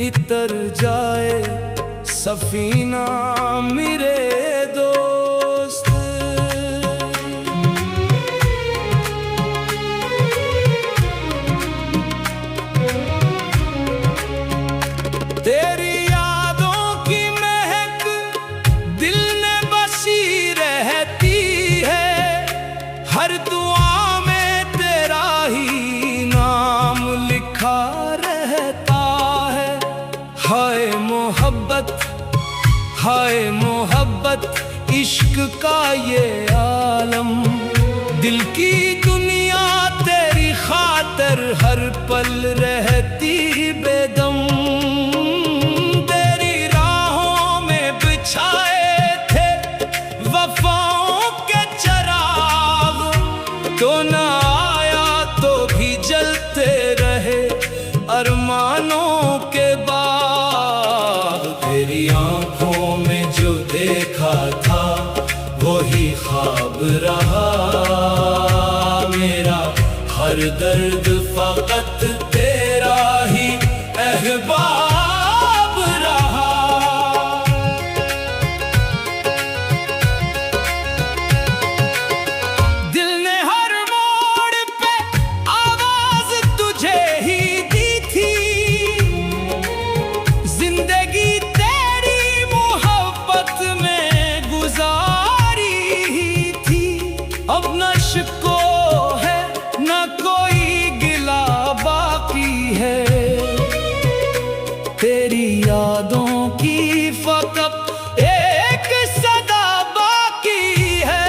इतर जाए सफीना मेरे दोस्त। तेरी यादों की महक दिल में बसी रहती है, हर दुआ में तेरा ही नाम लिखा रहता है। हाय मोहब्बत, हाय मोहब्बत, इश्क का ये आलम, दिल की दुनिया तेरी खातिर हर पल रहती बेदम। तेरी राहों में बिछाए थे वफाओं के चिराग, तो न आया तो भी जलते रहे अरमानों के बाग। तेरी आंखों में जो देखा था वही ख्वाब रहा मेरा, हर दर्द फकत तेरा ही अहबाब रहा। दिल ने हर मोड़ पे आवाज तुझे ही दी थी, जिंदगी तेरी मोहब्बत में गुजारी ही थी। अब न शिको है न कोई गिला बाकी है, तेरी यादों की फकत एक सदा बाकी है।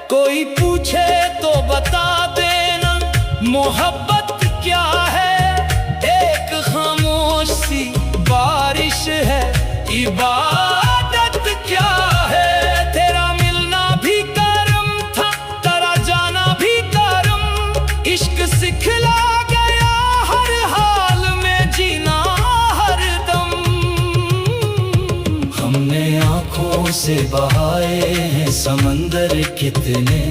कोई पूछे तो बता देना मोहब्बत क्या है, एक खामोश सी बारिश है, इबादत क्या है। तेरा मिलना भी करम था, तेरा जाना भी करम, इश्क सिखला गया हर हाल में जीना हर दम। हमने आंखों से बहाए हैं समंदर कितने,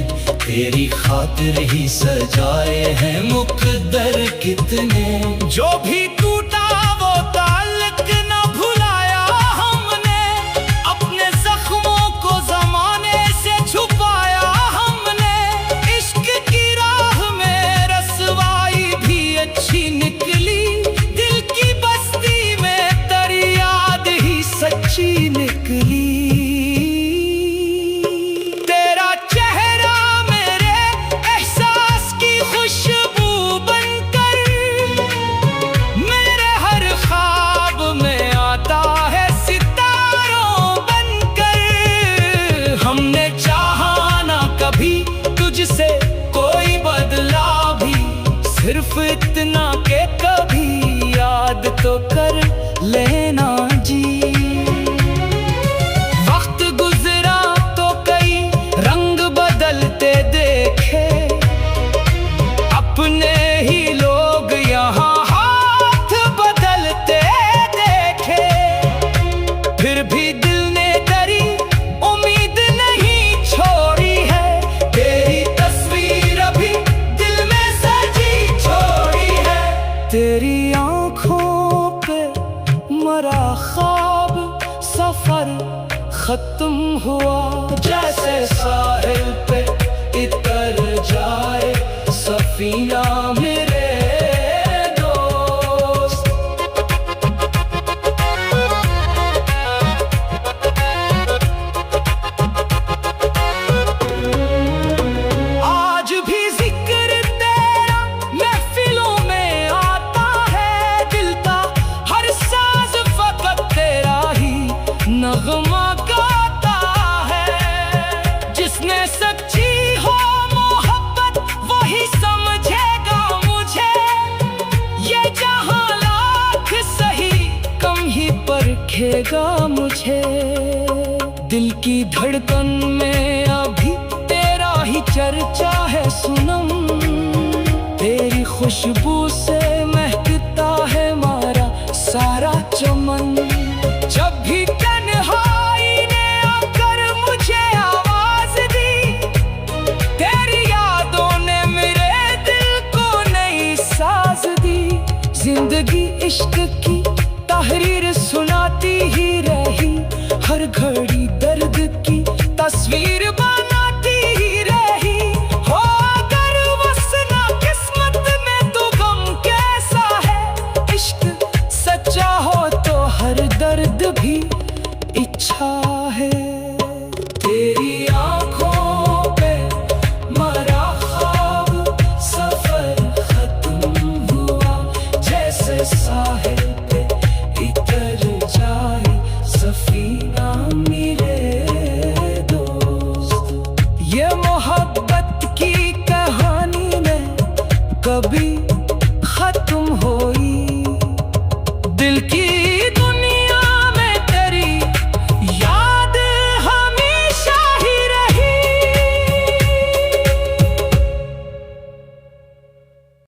तेरी खातिर ही सजाए हैं मुकद्दर कितने। जो भी टूटा वो ताल्लुक न भुलाया हमने, अपने जख्मों को ज़माने से छुपाया हमने। इश्क की राह में रसवाई भी अच्छी निकली, दिल की बस्ती में तेरी याद ही सच्ची निकली। तेरा चेहरा मेरे एहसास की खुशबू बनकर, मेरे हर ख्वाब में आता है सितारों बनकर। हमने चाहा ना कभी तुझसे कोई बदला भी, सिर्फ इतना के कभी याद तो कर लेना जी। वक्त गुजरा तो कई रंग बदलते देखे, अपने ही लोग यहाँ हाथ बदलते देखे। फिर भी दिल ने तेरी उम्मीद नहीं छोड़ी है, तेरी तस्वीर अभी दिल में सजी छोड़ी है। तेरी आंखों पे मरा ख्वाब, सफर खत्म हुआ जैसे साहिल पे इतर जाए सफीना मेरे दोस्त। आज भी जिक्र तेरा महफिलों में आता है, दिल का हर साज फकत तेरा ही नगमा गाता है। जिसने सच्ची हो मोहब्बत वही समझेगा मुझे, ये जहां लाख सही कम ही परखेगा मुझे। दिल की धड़कन में अभी तेरा ही चर्चा है सुनम, तेरी खुशबू से महकता है हमारा सारा चमन। जब भी तन्हाई ने आकर मुझे आवाज दी, तेरी यादों ने मेरे दिल को नई साज दी। जिंदगी इश्क की हर घड़ी दर्द की तस्वीर